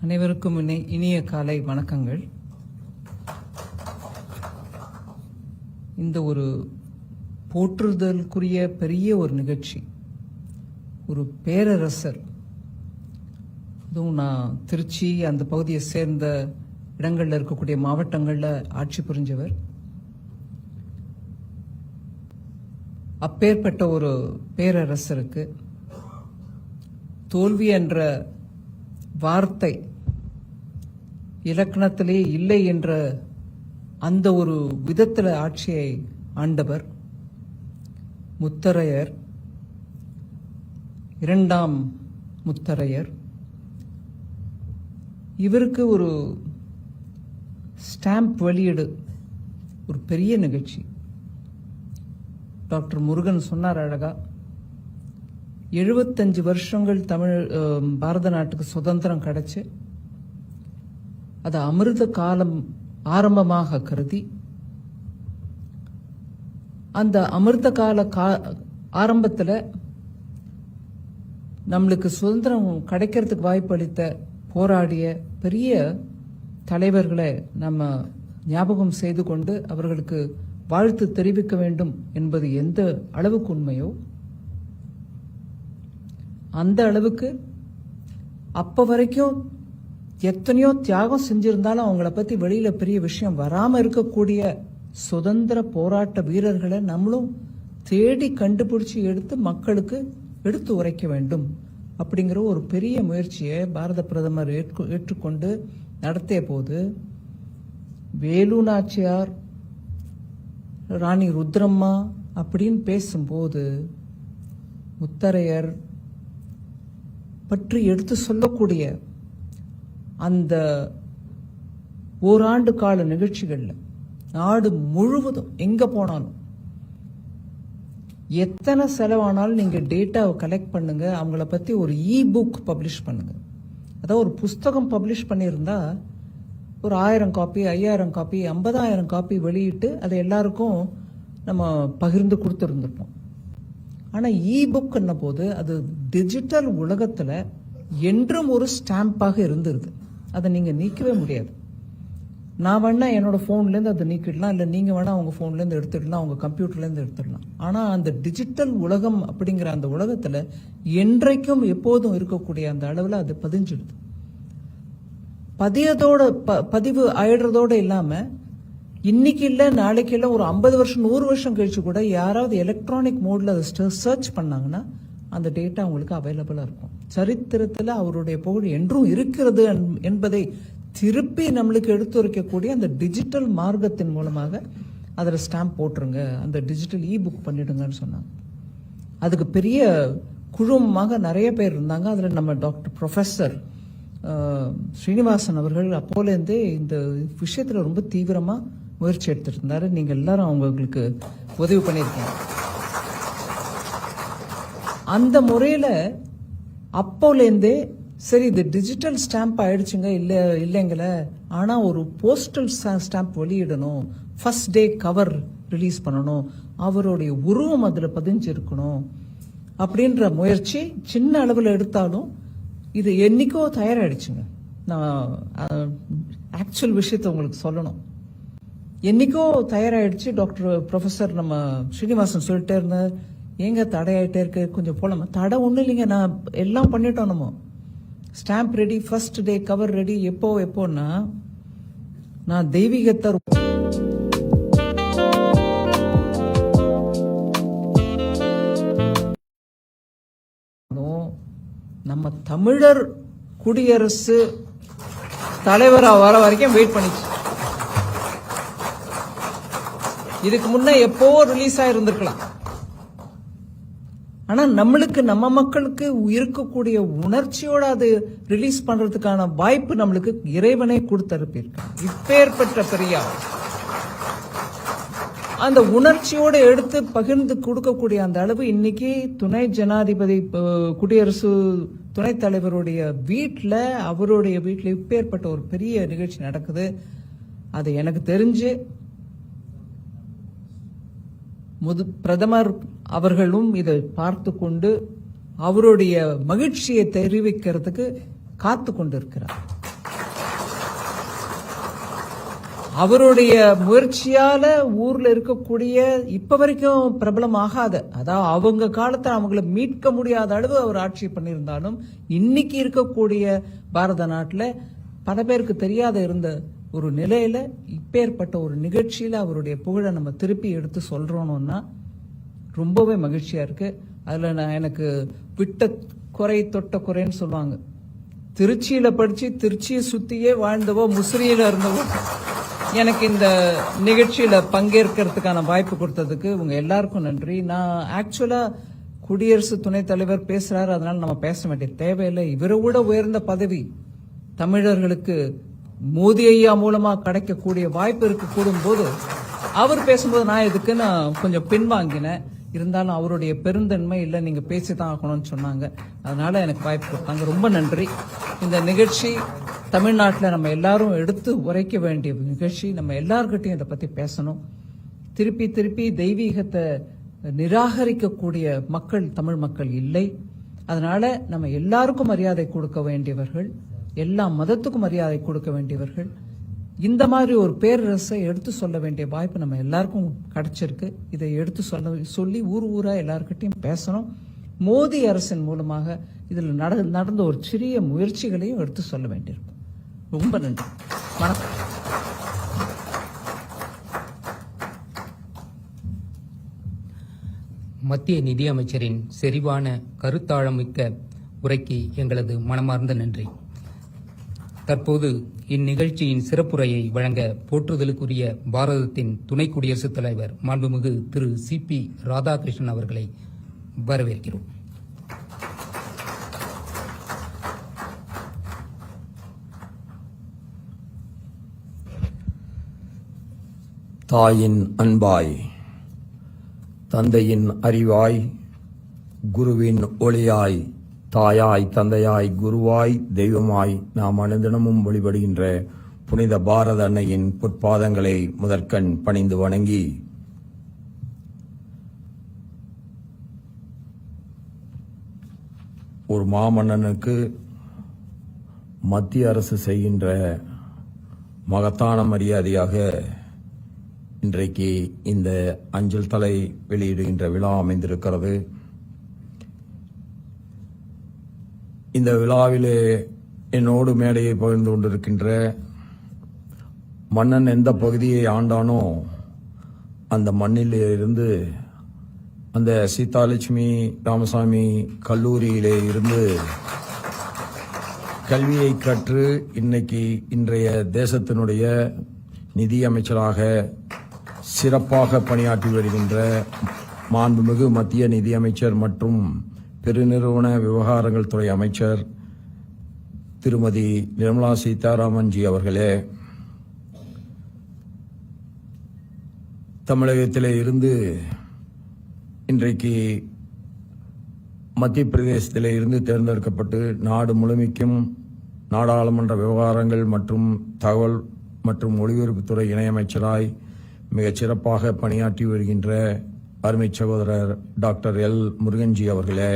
அனைவருக்கும் இனிய காலை வணக்கங்கள். இந்த ஒரு போற்றுதலுக்குரிய பெரிய ஒரு நிகழ்ச்சி, ஒரு பேரரசர், அதுவும் நான் திருச்சி அந்த பகுதியை சேர்ந்த இடங்கள்ல இருக்கக்கூடிய மாவட்டங்கள்ல ஆட்சி புரிஞ்சவர், அப்பேற்பட்ட ஒரு பேரரசருக்கு தோல்வி என்ற வார்த்தை இலக்கணத்திலே இல்லை என்ற அந்த ஒரு விதத்தில் ஆட்சியை ஆண்டவர் முத்தரையர், இரண்டாம் முத்தரையர். இவருக்கு ஒரு ஸ்டாம்ப் வெளியீடு ஒரு பெரிய நிகழ்ச்சி. டாக்டர் முருகன் சொன்னார் அழகா, 75 வருஷங்கள் பாரத நாட்டுக்கு சுதந்திரம் கிடைச்சு அது அமிர்த காலம் ஆரம்பமாக கருதி அந்த அமிர்த கால ஆரம்பத்தில் நம்மளுக்கு சுதந்திரம் கிடைக்கிறதுக்கு வாய்ப்பு அளித்த போராடிய பெரிய தலைவர்களை நம்ம ஞாபகம் செய்து கொண்டு அவர்களுக்கு வாழ்த்து தெரிவிக்க வேண்டும் என்பது எந்த அளவுக்கு உண்மையோ அந்த அளவுக்கு அப்ப வரைக்கும் எத்தனையோ தியாகம் செஞ்சிருந்தாலும் அவங்கள பத்தி வெளியில பெரிய விஷயம் வராம இருக்கக்கூடிய சுதந்திர போராட்ட வீரர்களை நம்மளும் தேடி கண்டுபிடிச்சு எடுத்து மக்களுக்கு எடுத்து உரைக்க வேண்டும் அப்படிங்கிற ஒரு பெரிய முயற்சியை பாரத பிரதமர் ஏற்றுக்கொண்டு நடத்திய போது வேலு நாச்சியார், ராணி ருத்ரம்மா அப்படின்னு பேசும்போது முத்தரையர் பற்றி எடுத்து சொல்லக்கூடிய அந்த ஓராண்டு கால நிகழ்ச்சிகள்ல நாடு முழுவதும் எங்க போனாலும் எத்தனை செலவானாலும் நீங்க டேட்டாவை கலெக்ட் பண்ணுங்க, அவங்கள பத்தி ஒரு புக் பப்ளிஷ் பண்ணுங்க. அதாவது ஒரு புஸ்தகம் பப்ளிஷ் பண்ணியிருந்தா ஒரு 1000 காப்பி, 5000 காப்பி, 50,000 காப்பி வெளியிட்டு அதை எல்லாருக்கும் நம்ம பகிர்ந்து கொடுத்துருந்துட்டோம். ஆனா புக் என்ன போது அது டிஜிட்டல் உலகத்துல என்றும் ஒரு ஸ்டாம்பாக இருந்துருது. அதை நீங்க நீக்கவே முடியாது. நான் வேணா என்னோட போன்ல இருந்து அதை நீக்கிடலாம், இல்ல நீங்க வேணா உங்க போன்ல இருந்து எடுத்துடலாம், உங்க கம்ப்யூட்டர்ல இருந்து எடுத்துடலாம். ஆனா அந்த டிஜிட்டல் உலகம் அப்படிங்கிற அந்த உலகத்துல என்றைக்கும் எப்போதும் இருக்கக்கூடிய அந்த அளவுல அது பதிஞ்சிடுது. பதிவு ஆயிடுறதோட இல்லாம இன்னைக்கு இல்ல நாளைக்கு இல்ல ஒரு 50 வருஷம் 100 வருஷம் கழிச்சு கூட யாராவது எலக்ட்ரானிக் மோட்ல அதை சர்ச் பண்ணாங்கன்னா அந்த டேட்டா உங்களுக்கு அவைலபிளா இருக்கும். சரித்திரத்துல அவருடைய புகழ் என்றும் இருக்கிறது என்பதை திருப்பி நம்மளுக்கு எடுத்துரைக்கக்கூடிய அந்த டிஜிட்டல் மார்க்கத்தின் மூலமாக அதில் ஸ்டாம்ப் போட்டுருங்க, அந்த டிஜிட்டல் புக் பண்ணிடுங்கன்னு சொன்னாங்க. அதுக்கு பெரிய குழுமமாக நிறைய பேர் இருந்தாங்க. அதில் நம்ம டாக்டர் ப்ரொஃபஸர் ஸ்ரீனிவாசன் அவர்கள் அப்போலேருந்தே இந்த விஷயத்தில் ரொம்ப தீவிரமாக முயற்சி எடுத்துட்டு இருந்தாரு. நீங்கள் எல்லாரும் அவங்களுக்கு உதவி பண்ணியிருக்கீங்க. அந்த முறையில் அப்போலேருந்தே சரி இது டிஜிட்டல் ஸ்டாம்ப் ஆயிடுச்சுங்க, இல்லைங்கள, ஆனா ஒரு போஸ்டல் ஸ்டாம்ப் வெளியிடணும், ஃபர்ஸ்ட் டே கவர் ரிலீஸ் பண்ணணும், அவருடைய உருவம் அதுல பதிஞ்சிருக்கணும் அப்படின்ற முயற்சி சின்ன அளவில் எடுத்தாலும் இது என்னைக்கோ தயாராயிடுச்சுங்க. நான் ஆக்சுவல் விஷயத்தை உங்களுக்கு சொல்லணும், என்னைக்கோ தயாராயிடுச்சு. டாக்டர் ப்ரொஃபஸர் நம்ம ஸ்ரீனிவாசன் சொல்லிட்டே இருந்தார், ஏங்க தடையாயிட்டே இருக்கு, கொஞ்சம் போலாமா? தடை ஒன்றும் இல்லைங்க, நான் எல்லாம் பண்ணிட்டோம். நம்ம stamp ready, first day cover ready. எப்போன்னா நான் தெய்வீகத்தை நம்ம தமிழர் குடியரசு தலைவரா வர வரைக்கும் வெயிட் பண்ணிச்சு. இதுக்கு முன்ன எப்போ ரிலீஸ் ஆயிருந்திருக்கலாம். ஆனா நம்மளுக்கு நம்ம மக்களுக்கு இருக்கக்கூடிய உணர்ச்சியோட அது ரிலீஸ் பண்றதுக்கான வாய்ப்பு நம்மளுக்கு இறைவனை கொடுத்தருப்பிருக்கு. இப்பேற்பட்ட பெரியார் அந்த உணர்ச்சியோட எடுத்து பகிர்ந்து கொடுக்கக்கூடிய அந்த அளவு இன்னைக்கு துணை ஜனாதிபதி குடியரசு துணைத் தலைவருடைய வீட்டில், அவருடைய வீட்டில் இப்பேற்பட்ட ஒரு பெரிய நிகழ்ச்சி நடக்குது. அது எனக்கு தெரிஞ்சு பிரதமர் அவர்களும் இதை பார்த்து கொண்டு அவருடைய மகிழ்ச்சியை தெரிவிக்கிறதுக்கு காத்து கொண்டிருக்கிறார். அவருடைய முயற்சியால ஊர்ல இருக்கக்கூடிய இப்ப வரைக்கும் பிரபலம் ஆகாத, அதாவது அவங்க காலத்துல அவங்கள மீட்க முடியாத அளவு அவர் ஆட்சி பண்ணியிருந்தாலும் இன்னைக்கு இருக்கக்கூடிய பாரத நாட்டுல பல பேருக்கு தெரியாத இருந்த ஒரு நிலையில இப்பேற்பட்ட ஒரு நிகழ்ச்சியில அவருடைய புகழை நம்ம திருப்பி எடுத்து சொல்றோம்னா ரொம்பவே மகிழ்ச்சியா இருக்கு. அதுல நான் எனக்கு விட்ட குறை தொட்ட குறைன்னு சொல்லுவாங்க. திருச்சியில படிச்சு திருச்சியை சுத்தியே வாழ்ந்தவோ முசிறியில இருந்தவோ எனக்கு இந்த நிகழ்ச்சியில பங்கேற்கிறதுக்கான வாய்ப்பு கொடுத்ததுக்கு உங்க எல்லாருக்கும் நன்றி. நான் ஆக்சுவலா குடியரசு துணைத் தலைவர் பேசுறாரு, அதனால நம்ம பேச வேண்டிய தேவையில்லை. இவரை விட உயர்ந்த பதவி தமிழர்களுக்கு மோடி ஐயா மூலமா கிடைக்கக்கூடிய வாய்ப்பு இருக்கு கூடும்போது அவர் பேசும்போது நான் இதுக்கு நான் கொஞ்சம் பின்வாங்கினேன். இருந்தாலும் அவருடைய பெருந்தன்மை இல்லை, நீங்க பேசிதான் ஆகணும்னு சொன்னாங்க. அதனால எனக்கு வாய்ப்பு கொடுத்தாங்க. ரொம்ப நன்றி. இந்த நிகழ்ச்சி தமிழ்நாட்டில் நம்ம எல்லாரும் எடுத்து உரைக்க வேண்டிய நிகழ்ச்சி. நம்ம எல்லார்கிட்டையும் இதை பத்தி பேசணும். திருப்பி திருப்பி தெய்வீகத்தை நிராகரிக்கக்கூடிய மக்கள் தமிழ் மக்கள் இல்லை. அதனால நம்ம எல்லாருக்கும் மரியாதை கொடுக்க வேண்டியவர்கள், எல்லா மதத்துக்கும் மரியாதை கொடுக்க வேண்டியவர்கள். இந்த மாதிரி ஒரு பேரரசை எடுத்து சொல்ல வேண்டிய வாய்ப்பு நம்ம எல்லாருக்கும் கிடைச்சிருக்கு. இதை எடுத்து சொல்லி ஊர் ஊரா எல்லார்கிட்டையும் பேசணும். மோடி அரசின் மூலமாக இதில் நடந்த ஒரு சிறிய முயற்சிகளையும் எடுத்து சொல்ல வேண்டியிருக்கும். ரொம்ப நன்றி. வணக்கம். மத்திய நிதியமைச்சரின் செறிவான கருத்தாழமிக்க உரைக்கு எங்களது மனமார்ந்த நன்றி. தற்போது இந்நிகழ்ச்சியின் சிறப்புரையை வழங்க போற்றுதலுக்குரிய பாரதத்தின் துணை குடியரசுத் தலைவர் மாண்புமிகு திரு CP ராதாகிருஷ்ணன் அவர்களை வரவேற்கிறோம். தாயின் அன்பாய், தந்தையின் அறிவாய், குருவின் ஒளியாய், தாயாய், தந்தையாய், குருவாய், தெய்வமாய் நாம் அனுதினமும் வழிபடுகின்ற புனித பாரத அன்னையின் பொற்பாதங்களை முதற்கண் பணிந்து வணங்கி, ஒரு மாமன்னனுக்கு மத்திய அரசு செய்கின்ற மகத்தான மரியாதையாக இன்றைக்கு இந்த அஞ்சல் தலை வெளியிடுகின்ற விழா அமைந்திருக்கிறது. இந்த விழாவிலே என்னோடு மேடையை பகிர்ந்து கொண்டிருக்கின்ற மன்னன் எந்த பகுதியை ஆண்டானோ அந்த மண்ணிலே இருந்து, அந்த சீதாலட்சுமி ராமசாமி கல்லூரியிலே இருந்து கல்வியை கற்று இன்றைய தேசத்தினுடைய நிதி அமைச்சராக சிறப்பாக பணியாற்றி வருகின்ற மாண்புமிகு மத்திய நிதியமைச்சர் மற்றும் பெருநிறுவன விவகாரங்கள் துறை அமைச்சர் திருமதி நிர்மலா சீதாராமன்ஜி அவர்களே, தமிழகத்திலே இருந்து இன்றைக்கு மத்திய பிரதேசத்திலே இருந்து தேர்ந்தெடுக்கப்பட்டு நாடு முழுமைக்கும் நாடாளுமன்ற விவகாரங்கள் மற்றும் தகவல் மற்றும் ஒலிபரப்புத்துறை இணையமைச்சராய் மிகச் சிறப்பாக பணியாற்றி வருகின்ற அருமை சகோதரர் டாக்டர் L. முருகன்ஜி அவர்களே,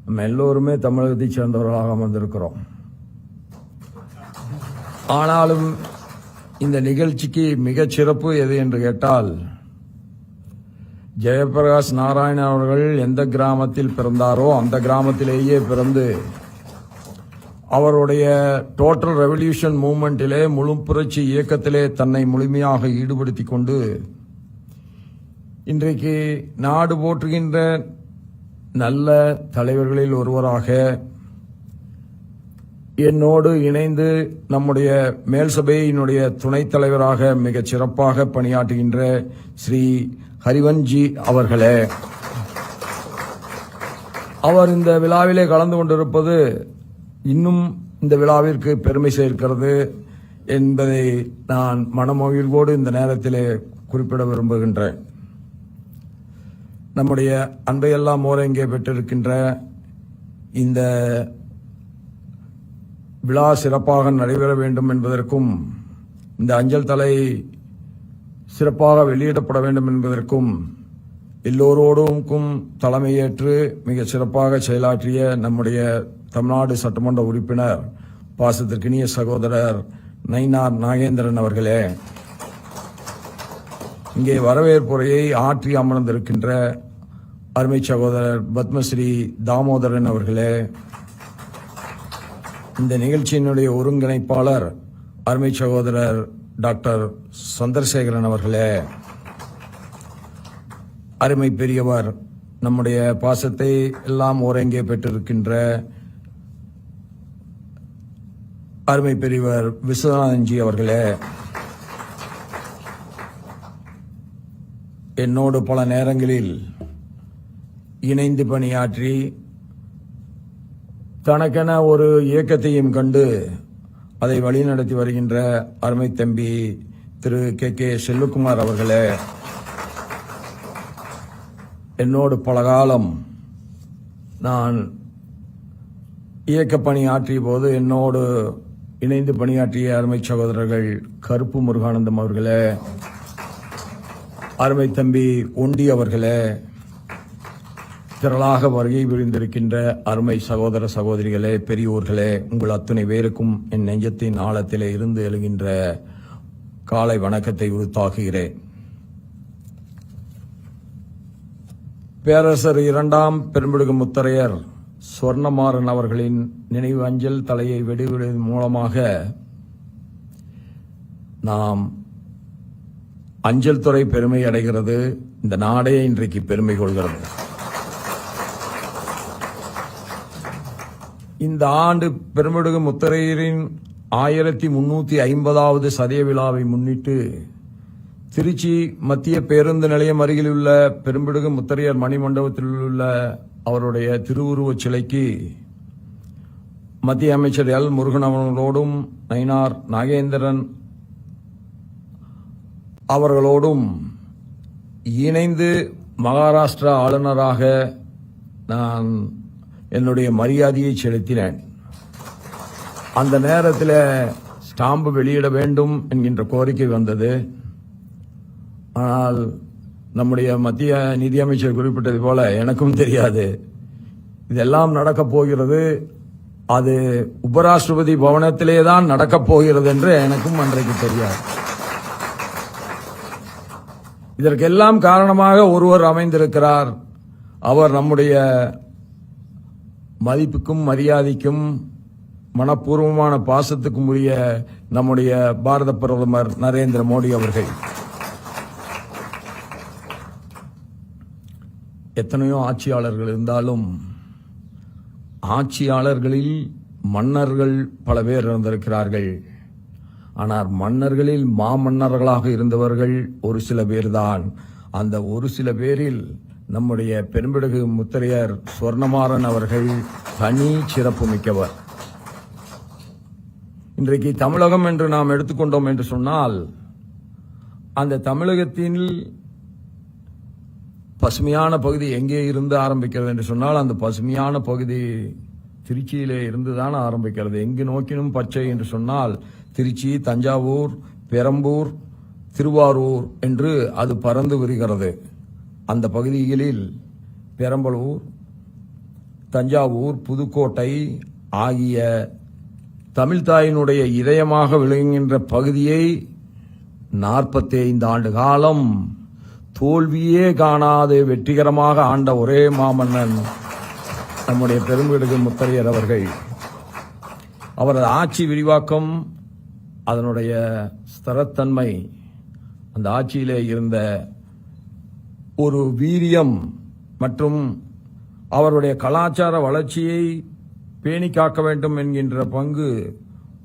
நம்ம எல்லோருமே தமிழகத்தைச் சேர்ந்தவர்களாக வந்திருக்கிறோம். ஆனாலும் இந்த நிகழ்ச்சிக்கு மிகச் சிறப்பு எது என்று கேட்டால், ஜெயபிரகாஷ் நாராயணன் அவர்கள் எந்த கிராமத்தில் பிறந்தாரோ அந்த கிராமத்திலேயே பிறந்து அவருடைய டோட்டல் ரெவல்யூஷன் மூவ்மெண்டிலே, முழு புரட்சி இயக்கத்திலே தன்னை முழுமையாக ஈடுபடுத்திக் கொண்டு இன்றைக்கு நாடு போற்றுகின்ற நல்ல தலைவர்களில் ஒருவராக என்னோடு இணைந்து நம்முடைய மேல் சபையினுடைய துணைத் தலைவராக மிகச் சிறப்பாக பணியாற்றுகின்ற ஸ்ரீ ஹரிவன்ஜி அவர்களே, அவர் இந்த விழாவிலே கலந்து கொண்டிருப்பது இன்னும் இந்த விழாவிற்கு பெருமை சேர்க்கிறது. என்பதை நான் மனமகிழ்வோடு இந்த நேரத்திலே குறிப்பிட விரும்புகின்றேன். நம்முடைய அன்பையெல்லாம் ஓரங்கே பெற்றிருக்கின்ற இந்த விழா சிறப்பாக நடைபெற வேண்டும் என்பதற்கும் இந்த அஞ்சல் தலை சிறப்பாக வெளியிடப்பட வேண்டும் என்பதற்கும் எல்லோரோடும் தலைமையேற்று மிக சிறப்பாக செயலாற்றிய நம்முடைய தமிழ்நாடு சட்டமன்ற உறுப்பினர் பாசத்திற்கினிய சகோதரர் நயினார் நாகேந்திரன் அவர்களே, இங்கே வரவேற்புரையை ஆற்றி அமர்ந்திருக்கின்ற அருமை சகோதரர் பத்மஸ்ரீ தாமோதரன் அவர்களே, இந்த நிகழ்ச்சியினுடைய ஒருங்கிணைப்பாளர் அருமை சகோதரர் டாக்டர் சந்திரசேகரன் அவர்களே, அருமை பெரியவர் நம்முடைய பாசத்தை எல்லாம் ஓரங்கே பெற்றிருக்கின்ற அருமை பெரியவர் விஸ்வநாதன்ஜி அவர்களே, என்னோடு பல நேரங்களில் இணைந்து பணியாற்றி தனக்கென ஒரு இயக்கத்தையும் கண்டு அதை வழிநடத்தி வருகின்ற அருமை தம்பி திரு கே செல்வகுமார் அவர்களே, என்னோடு பல காலம் நான் இயக்க பணி ஆற்றிய போது என்னோடு இணைந்து பணியாற்றிய அருமை சகோதரர்கள் கருப்பு முருகானந்தம் அவர்களே, அருமை தம்பி ஒண்டி அவர்களே, திரளாக வருகை புரிந்திருக்கின்ற அருமை சகோதர சகோதரிகளே, பெரியோர்களே, உங்கள் அத்தனை பேருக்கும் என் நெஞ்சத்தின் ஆழத்திலே இருந்து எழுகின்ற காலை வணக்கத்தை உரித்தாக்குகிறேன். பேரரசர் இரண்டாம் பெரும்பிடுகு முத்தரையர் சொர்ணமாறன் அவர்களின் நினைவு அஞ்சல் தலையை வெடிவிடுவதன் மூலமாக நாம் அஞ்சல் துறை பெருமை அடைகிறது. இந்த நாடே இன்றைக்கு பெருமை கொள்கிறது. இந்த ஆண்டு பெரும்பிடுகு முத்தரையரின் 1350வது சதய விழாவை முன்னிட்டு திருச்சி மத்திய பேருந்து நிலையம் அருகில் உள்ள பெரும்பிடுகு முத்தரையர் மணிமண்டபத்தில் உள்ள அவருடைய திருவுருவச் சிலைக்கு மத்திய அமைச்சர் எல் முருகன் அவர்களோடும் நயினார் நாகேந்திரன் அவர்களோடும் இணைந்து மகாராஷ்டிரா ஆளுநராக நான் என்னுடைய மரியாதையை செலுத்தினேன். அந்த நேரத்தில் ஸ்டாம்பு வெளியிட வேண்டும் என்கின்ற கோரிக்கை வந்தது. ஆனால் நம்முடைய மத்திய நிதியமைச்சர் குறிப்பிட்டது போல எனக்கும் தெரியாது இதெல்லாம் நடக்கப் போகிறது, அது உபராஷ்டிரபதி பவனத்திலே தான் நடக்கப் போகிறது என்று எனக்கும் அன்றைக்கு தெரியாது. இதற்கெல்லாம் காரணமாக ஒருவர் அமைந்திருக்கிறார். அவர் நம்முடைய மதிப்புக்கும் மரியாதைக்கும் மனப்பூர்வமான பாசத்துக்கும் உரிய நம்முடைய பாரத பிரதமர் நரேந்திர மோடி அவர்கள். எத்தனையோ ஆட்சியாளர்கள் இருந்தாலும் ஆட்சியாளர்களில் மன்னர்கள் பல பேர் இருந்திருக்கிறார்கள். ஆனால் மன்னர்களில் மாமன்னர்களாக இருந்தவர்கள் ஒரு சில பேர்தான். அந்த ஒரு சில பேரில் நம்முடைய பெரும்பிடுகு முத்தரையர் சொர்ணமாறன் அவர்கள் தனி சிறப்பு மிக்கவர். இன்றைக்கு தமிழகம் என்று நாம் எடுத்துக்கொண்டோம் என்று சொன்னால் அந்த தமிழகத்தின் பசுமையான பகுதி எங்கே இருந்து ஆரம்பிக்கிறது என்று சொன்னால் அந்த பசுமையான பகுதி திருச்சியிலே இருந்துதான் ஆரம்பிக்கிறது. எங்கு நோக்கினும் பச்சை என்று சொன்னால் திருச்சி, தஞ்சாவூர், பெரம்பூர், திருவாரூர் என்று அது பறந்து விரிகிறது. அந்த பகுதிகளில் பெரம்பலூர், தஞ்சாவூர், புதுக்கோட்டை ஆகிய தமிழ்தாயினுடைய இதயமாக விளங்குகின்ற பகுதியை 45 ஆண்டு காலம் தோல்வியே காணாது வெற்றிகரமாக ஆண்ட ஒரே மாமன்னன் நம்முடைய பெரும்பிடுகு முத்தரையர் அவர்கள். அவரது ஆட்சி விரிவாக்கம், அதனுடைய ஸ்திரத்தன்மை, அந்த ஆட்சியிலே இருந்த ஒரு வீரியம் மற்றும் அவருடைய கலாச்சார வளர்ச்சியை பேணி காக்க வேண்டும் என்கின்ற பங்கு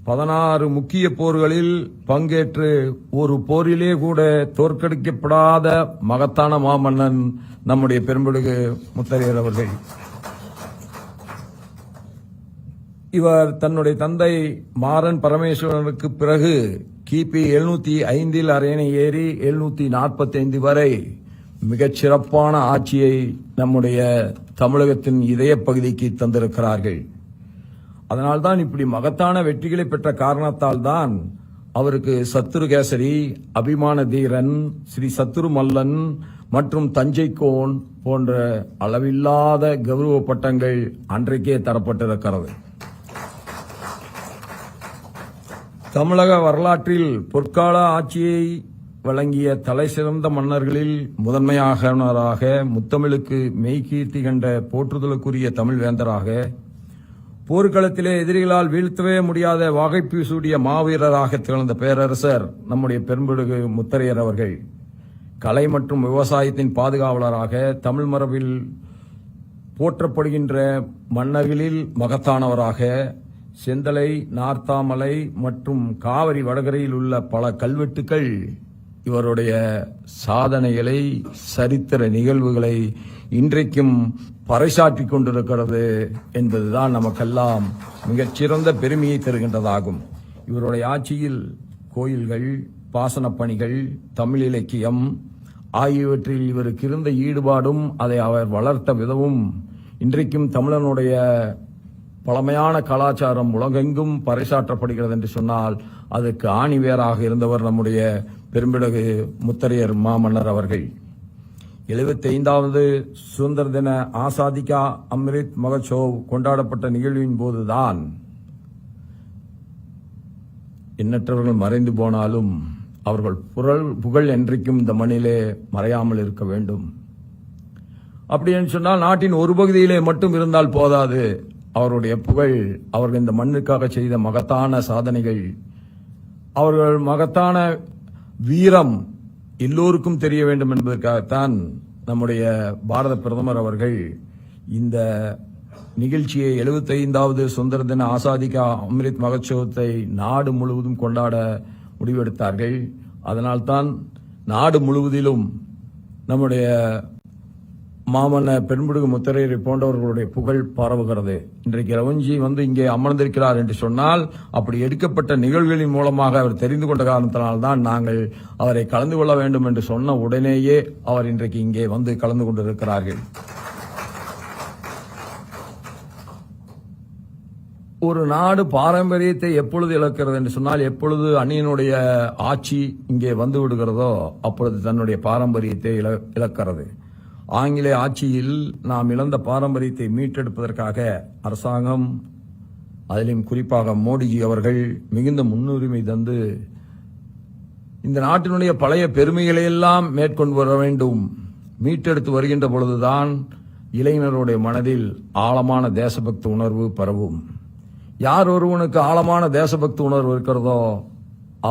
16 முக்கிய போர்களில் பங்கேற்று ஒரு போரிலே கூட தோற்கடிக்கப்படாத மகத்தான மாமன்னன் நம்முடைய பெரும்பிடுகு முத்தரையர் அவர்கள். இவர் தன்னுடைய தந்தை மாறன் பரமேஸ்வரனுக்கு பிறகு கிபி 705 அரியணை ஏறி 745 வரை மிகச் சிறப்பான ஆட்சியை நம்முடைய தமிழகத்தின் இதய பகுதிக்கு தந்திருக்கிறார்கள். அதனால்தான் இப்படி மகத்தான வெற்றிகளை பெற்ற காரணத்தால் தான் அவருக்கு சத்துருகேசரி, அபிமான தீரன், ஸ்ரீ சத்துரு மல்லன் மற்றும் தஞ்சைக்கோன் போன்ற அளவில்லாத கௌரவ பட்டங்கள் அன்றைக்கே தரப்பட்டிருக்கிறது. தமிழக வரலாற்றில் பொற்கால ஆட்சியை வழங்கிய தலைசிறந்த மன்னர்களில் முதன்மையானவராக, முத்தமிழுக்கு மெய்கீர்த்தி கண்ட போற்றுதலுக்குரிய தமிழ் வேந்தராக, போர்க்களத்திலே எதிரிகளால் வீழ்த்தவே முடியாத வாகைப்பு சூடிய மாவீரராக திகழ்ந்த பேரரசர் நம்முடைய பெரும்பிடுகு முத்தரையர் அவர்கள் கலை மற்றும் விவசாயத்தின் பாதுகாவலராக, தமிழ் மரபில் போற்றப்படுகின்ற மன்னர்களில் மகத்தானவராக, செந்தலை, நார்த்தாமலை மற்றும் காவிரி வடகரையில் உள்ள பல கல்வெட்டுக்கள் இவருடைய சாதனைகளை, சரித்திர நிகழ்வுகளை இன்றைக்கும் பறைசாற்றிக் கொண்டிருக்கிறது என்பதுதான் நமக்கெல்லாம் மிகச்சிறந்த பெருமையை தருகின்றதாகும். இவருடைய ஆட்சியில் கோயில்கள், பாசனப் பணிகள், தமிழ் இலக்கியம் ஆகியவற்றில் இவருக்கு இருந்த ஈடுபாடும் அதை அவர் வளர்த்த விதமும் இன்றைக்கும் தமிழனுடைய பழமையான கலாச்சாரம் உலகெங்கும் பறைசாற்றப்படுகிறது என்று சொன்னால் அதற்கு ஆணிவேராக இருந்தவர் நம்முடைய பெரும்பிடுகு முத்தரையர் மாமன்னர் அவர்கள். 75வது சுதந்திர தின ஆசாதி கா அம்ரித் மகோத்சவ் கொண்டாடப்பட்ட நிகழ்வின் போதுதான் எண்ணற்றவர்கள் மறைந்து போனாலும் அவர்கள் புகழ் என்றைக்கும் இந்த மண்ணிலே மறையாமல் இருக்க வேண்டும். அப்படி என்று சொன்னால் நாட்டின் ஒரு பகுதியிலே மட்டும் இருந்தால் போதாது. அவருடைய புகழ், அவர்கள் இந்த மண்ணுக்காக செய்த மகத்தான சாதனைகள், அவர்கள் மகத்தான வீரம் எல்லோருக்கும் தெரிய வேண்டும் என்பதற்காகத்தான் நம்முடைய பாரத பிரதமர் அவர்கள் இந்த நிகழ்ச்சியை 75வது சுதந்திர தின ஆசாதி கா அம்ரித் மகோத்சவத்தை நாடு முழுவதும் கொண்டாட முடிவெடுத்தார்கள். அதனால்தான் நாடு முழுவதிலும் நம்முடைய மாமன்னர் பெரும்பிடுகு முத்தரையரை போன்றவர்களுடைய புகழ் பரவுகிறது. இன்றைக்கு ரவன்ஜி இங்கே அமர்ந்திருக்கிறார் என்று சொன்னால் அப்படி எடுக்கப்பட்ட நிகழ்வுகளின் மூலமாக அவர் தெரிந்து கொண்ட காரணத்தினால்தான் நாங்கள் அவரை கலந்து கொள்ள வேண்டும் என்று சொன்ன உடனேயே அவர் இன்றைக்கு இங்கே வந்து கலந்து கொண்டிருக்கிறார்கள். ஒரு நாடு பாரம்பரியத்தை எப்பொழுது இழக்கிறது என்று சொன்னால், எப்பொழுது அந்நியனுடைய ஆட்சி இங்கே வந்து விடுகிறதோ அப்பொழுது தன்னுடைய பாரம்பரியத்தை இழக்கிறது. ஆங்கில ஆட்சியில் நாம் இழந்த பாரம்பரியத்தை மீட்டெடுப்பதற்காக அரசாங்கம், அதிலும் குறிப்பாக மோடிஜி அவர்கள் மிகுந்த முன்னுரிமை தந்து இந்த நாட்டினுடைய பழைய பெருமைகளை எல்லாம் மேற்கொண்டு வர வேண்டும். மீட்டெடுத்து வருகின்ற பொழுதுதான் இளைஞருடைய மனதில் ஆழமான தேசபக்தி உணர்வு பரவும். யார் ஒருவனுக்கு ஆழமான தேசபக்தி உணர்வு இருக்கிறதோ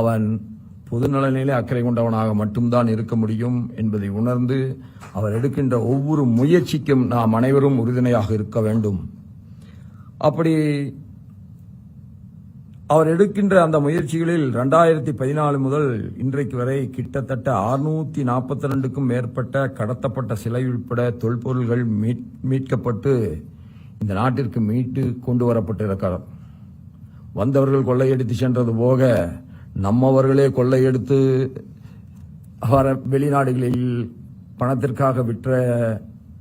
அவன் பொதுநலனிலே அக்கறை கொண்டவனாக மட்டும்தான் இருக்க முடியும் என்பதை உணர்ந்து அவர் எடுக்கின்ற ஒவ்வொரு முயற்சிக்கும் நாம் அனைவரும் உறுதுணையாக இருக்க வேண்டும். அப்படி அவர் எடுக்கின்ற அந்த முயற்சிகளில் 2014 முதல் இன்றைக்கு வரை கிட்டத்தட்ட 642க்கும் மேற்பட்ட கடத்தப்பட்ட சிலை உட்பட தொல்பொருள்கள் மீட்கப்பட்டு இந்த நாட்டிற்கு மீட்டு கொண்டு வரப்பட்டிருக்கிறார். வந்தவர்கள் கொள்ளையடித்து சென்றது போக நம்மவர்களே கொள்ளையெடுத்து வெளிநாடுகளில் பணத்திற்காக விற்ற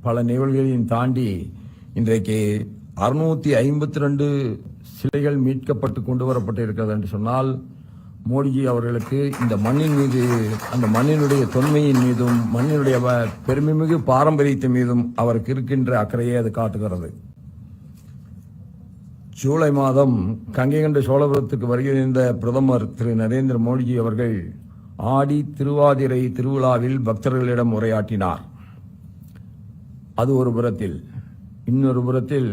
பல நிகழ்வுகளையும் தாண்டி இன்றைக்கு 652 சிலைகள் மீட்கப்பட்டு கொண்டு வரப்பட்டிருக்கிறது என்று சொன்னால் மோடிஜி அவர்களுக்கு இந்த மண்ணின் மீது, அந்த மண்ணினுடைய தொன்மையின் மீதும் மண்ணினுடைய பெருமைமிகு பாரம்பரியத்தின் மீதும் அவருக்கு இருக்கின்ற அக்கறையை அது காட்டுகிறது. ஜூலை மாதம் கங்கை கொண்ட சோழபுரத்துக்கு வருகின்ற பிரதமர் திரு நரேந்திர மோடிஜி அவர்கள் ஆடி திருவாதிரை திருவிழாவில் பக்தர்களிடம் உரையாற்றினார். அது ஒரு புறத்தில். இன்னொரு புறத்தில்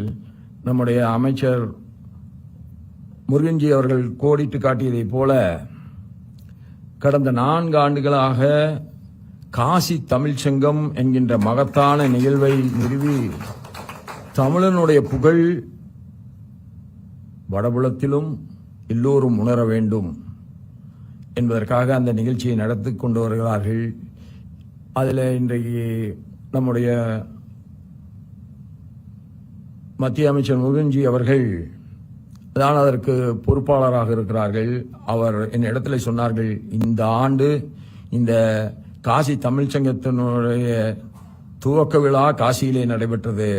நம்முடைய அமைச்சர் முருகன்ஜி அவர்கள் கோடிட்டு காட்டியதைப் போல கடந்த 4 ஆண்டுகளாக காசி தமிழ்ச் சங்கம் என்கின்ற மகத்தான நிகழ்வை நிறுவி தமிழனுடைய புகழ் வடபுலத்திலும் எல்லோரும் உணர வேண்டும் என்பதற்காக அந்த நிகழ்ச்சியை நடத்தி கொண்டு வருகிறார்கள். அதில் இன்றைக்கு நம்முடைய மத்திய அமைச்சர் முருகன்ஜி அவர்கள் தான் அதற்கு பொறுப்பாளராக இருக்கிறார்கள். அவர் என் இடத்துல சொன்னார்கள், இந்த ஆண்டு இந்த காசி தமிழ்ச் சங்கத்தினுடைய துவக்க விழா காசியிலே நடைபெற்றது.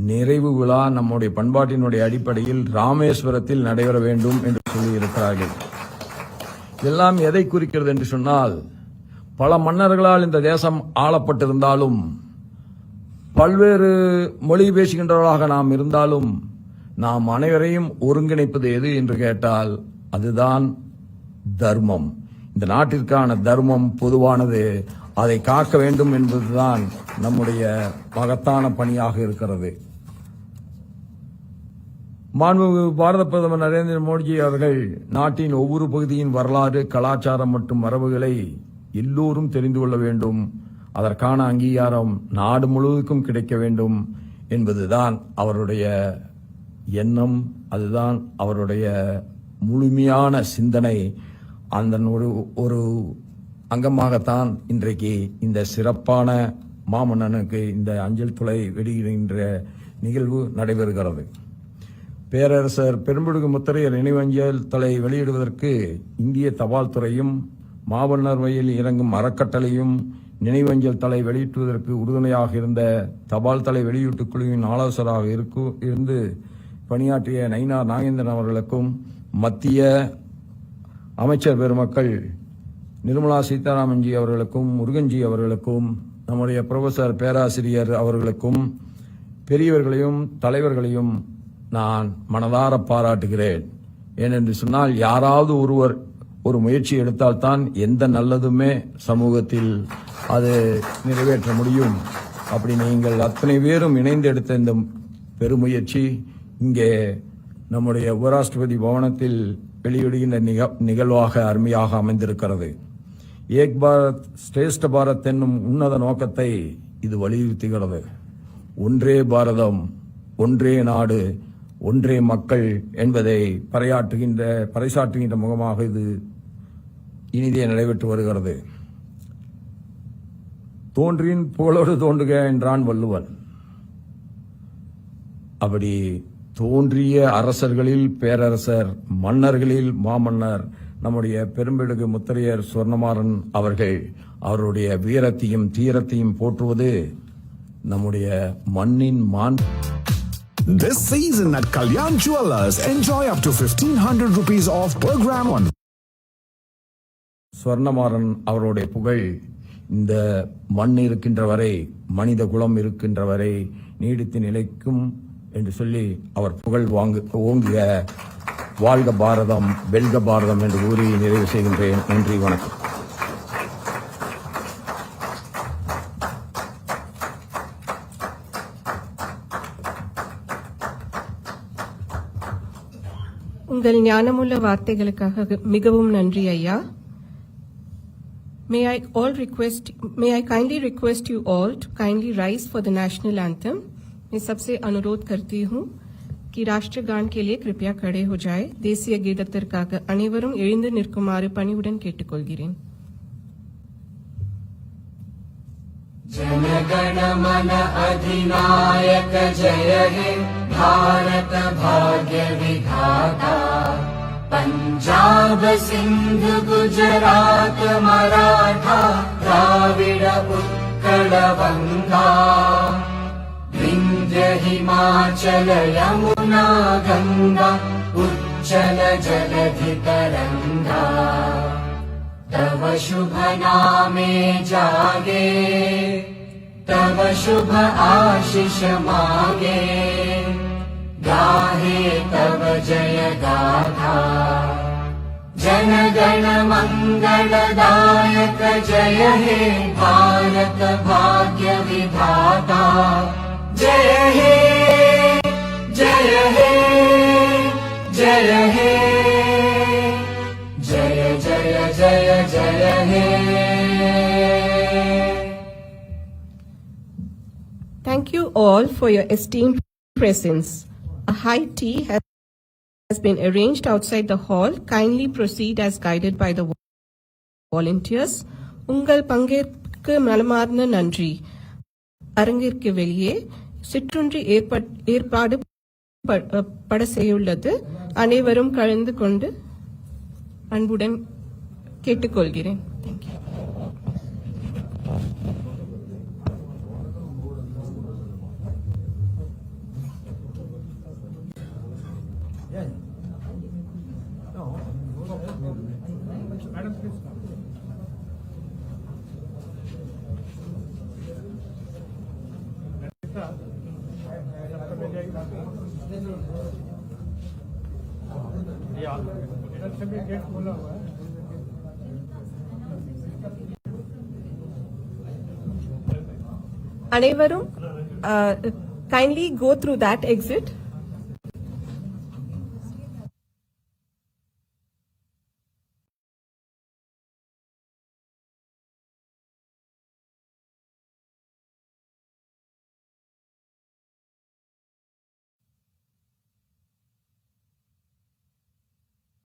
நிறைவு விழா நம்முடைய பண்பாட்டினுடைய அடிப்படையில் ராமேஸ்வரத்தில் நடைபெற வேண்டும் என்று சொல்லியிருக்கிறார்கள். எல்லாம் எதை குறிக்கிறது என்று சொன்னால், பல மன்னர்களால் இந்த தேசம் ஆளப்பட்டிருந்தாலும், பல்வேறு மொழி பேசுகின்றவர்களாக நாம் இருந்தாலும், நாம் அனைவரையும் ஒருங்கிணைப்பது எது என்று கேட்டால் அதுதான் தர்மம். இந்த நாட்டிற்கான தர்மம் பொதுவானது, அதை காக்க வேண்டும் என்பதுதான் நம்முடைய மகத்தான பணியாக இருக்கிறது. மாண்புமிகு பாரத பிரதமர் நரேந்திர மோடிஜி அவர்கள் நாட்டின் ஒவ்வொரு பகுதியின் வரலாறு, கலாச்சாரம் மற்றும் மரபுகளை எல்லோரும் தெரிந்து கொள்ள வேண்டும், அதற்கான அங்கீகாரம் நாடு முழுவதுக்கும் கிடைக்க வேண்டும் என்பதுதான் அவருடைய எண்ணம். அதுதான் அவருடைய முழுமையான சிந்தனை. அந்த ஒரு அங்கமாகத்தான் இன்றைக்கு இந்த சிறப்பான மாமன்னனுக்கு இந்த அஞ்சல் துளை வெளியிடுகின்ற நிகழ்வு நடைபெறுகிறது. பேரரசர் பெரும்பிடுகு முத்தரையர் நினைவஞ்சல் தலை வெளியிடுவதற்கு இந்திய தபால் துறையும் மாமன்னர் வழியில் இறங்கும் அறக்கட்டளையும் நினைவஞ்சல் தலை வெளியிட்டுவதற்கு உறுதுணையாக இருந்த தபால் தலை வெளியீட்டுக் குழுவின் ஆலோசகராக இருந்து பணியாற்றிய நயினார் நாகேந்திரன் அவர்களுக்கும், மத்திய அமைச்சர் பெருமக்கள் நிர்மலா சீதாராமன்ஜி அவர்களுக்கும், முருகன்ஜி அவர்களுக்கும், நம்முடைய புரொஃபசர் பேராசிரியர் அவர்களுக்கும், பெரியவர்களையும் தலைவர்களையும் நான் மனதார பாராட்டுகிறேன். ஏனென்று சொன்னால், யாராவது ஒருவர் ஒரு முயற்சி எடுத்தால்தான் எந்த நல்லதுமே சமூகத்தில் அது நிறைவேற்ற முடியும். அப்படி நீங்கள் அத்தனை பேரும் இணைந்து எடுத்த இந்த பெருமுயற்சி இங்கே நம்முடைய உபராஷ்டிரபதி பவனத்தில் வெளியிடுகின்ற நிகழ்வாக அருமையாக அமைந்திருக்கிறது. ஏக் பாரத் ஸ்ரேஷ்ட பாரத் என்னும் உன்னத நோக்கத்தை இது வலியுறுத்துகிறது. ஒன்றே பாரதம், ஒன்றே நாடு, ஒன்றே மக்கள் என்பதை பறைசாற்றுகின்ற முகமாக இது இனிதே நடைபெற்று வருகிறது. தோன்றின் புகழோடு தோன்றுக என்றான் வள்ளுவன். அப்படி தோன்றிய அரசர்களில் பேரரசர், மன்னர்களில் மாமன்னர் நம்முடைய பெரும்பிடுகு முத்தரையர் சுவர்ணமாறன் அவர்கள் அவருடைய வீரத்தையும் தீரத்தையும் போற்றுவது நம்முடைய மண்ணின் மான். This season at Kalyan Jewellers, enjoy up to 1,500 rupees off per gram on. சுவர்ணமாறன் அவருடைய புகழ் இந்த மண் இருக்கின்ற வரை, மனித குலம் இருக்கின்ற வரை நீடித்து நிலைக்கும் என்று சொல்லி அவர் புகழ் ஓங்கிய வாழ்க பாரதம், வெல்க பாரதம் என்று கூறி நிறைவு செய்கின்றேன். நன்றி, வணக்கம். உங்கள் ஞானமுள்ள வார்த்தைகளுக்காக மிகவும் நன்றி ஐயா. May I kindly request you all to kindly rise for the national anthem. मैं सबसे अनुरोध करती हूँ कि राष्ट्रगान के लिए कृपया खड़े हो जाए. தேசிய கீதத்திற்காக அனைவரும் எழுந்து நிற்குமாறு பணிவுடன் கேட்டுக்கொள்கிறேன். जनगण मन अधिनायक जय हे भारत भाग्य विधाता. पंजाब सिंध गुजरात मराठा द्राविड उत्कल बंगा. विंध्य हिमाचल यमुना गंगा उच्चल जलधि तरंगा. तव शुभ नामे जागे, तव शुभ आशीष मागे. गाहे तव जय गाथा. जनगण मंगलदायक जय हे भारत भाग्य विधाता. जय हे जय हे जय हे जय जय जय जय हे. Thank you all for your esteemed presence. A high tea has been arranged outside the hall. Kindly proceed as guided by the volunteers. உங்கள் பங்கேற்கு மனமார்ந்த நன்றி. அரங்கிற்கு வெளியே சிற்றுண்டி ஏற்பாடு பட செய்துள்ளது. அனைவரும் கலந்து கொண்டு அன்புடன் கேட்டுக்கொள்கிறேன். Thank you. அனைவரும் kindly go through that exit.